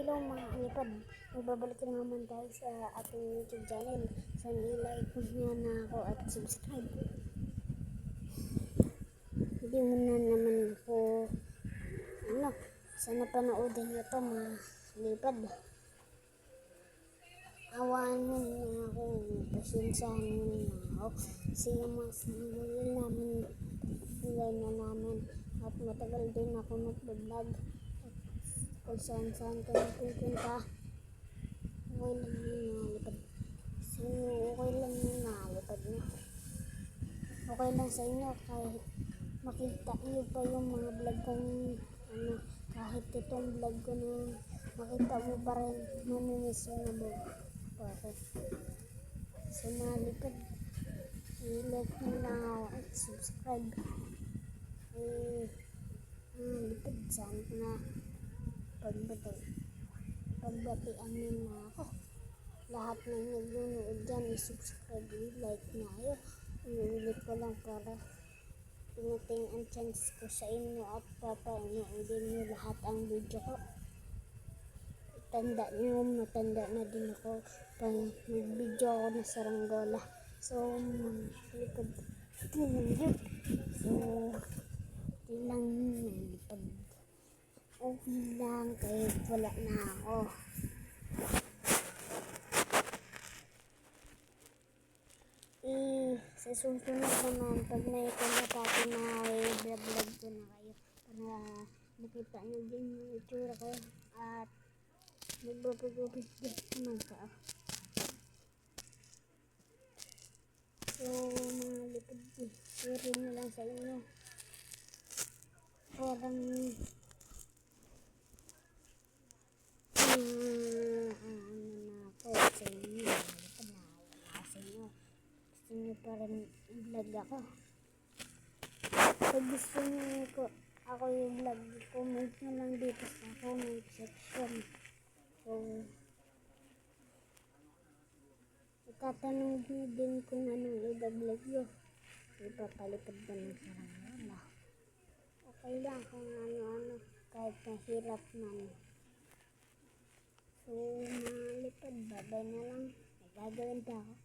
Hello mga kalipad, magbabalik na naman tayo sa ating YouTube channel. Sana i-like nyo na ako at subscribe. Hindi mo na naman ako, sana panoodin nyo ito mga kalipad. Awaan mo na ako, pasensyahan mo na ako. Kasi yung mga sinagawin namin, nilay na namin. At matagal din ako mag-vlog. Kung saan ka nagpupunta, okay lang yung nalipad. So, okay lang yung nalipad na. Okay lang sa inyo kahit makita nyo pa yung mga vlog kong kahit itong vlog ko na makita mo pa rin, mamimiss mo na ba ako. So, nalipad, i-like nyo lang ako at subscribe. Nalipad, saan na pagbatian nyo na ako. Lahat ng nag-unood dyan, i-subscribe, i-like na kayo. Inuulit ko lang para tumating ang chance ko sa inyo at papanoodin nyo lahat ang video ko. Tanda nyo, matanda na din ako pag mag-video ako na saranggola. So, malipad. So, ilang malipad. Okay lang kahit wala na ako. Sa susunod naman, pag may pagkatapos na i-vlog ko na kayo para makita nyo din yung itsura ko at magbabagubit din naman ka. So, mga lipad, sorry na lang sa inyo. Parang pa rin vlog ako. Pag gusto niyo ko ako yung vlog, comment nyo lang dito sa comment section. So, itatanong din kung anong i-vlog nyo. Ipapalipad ba ng saranggola? Okay lang kung ano-ano, kahit mahirap man. So, malipad, babay na lang. May gagawin pa ako.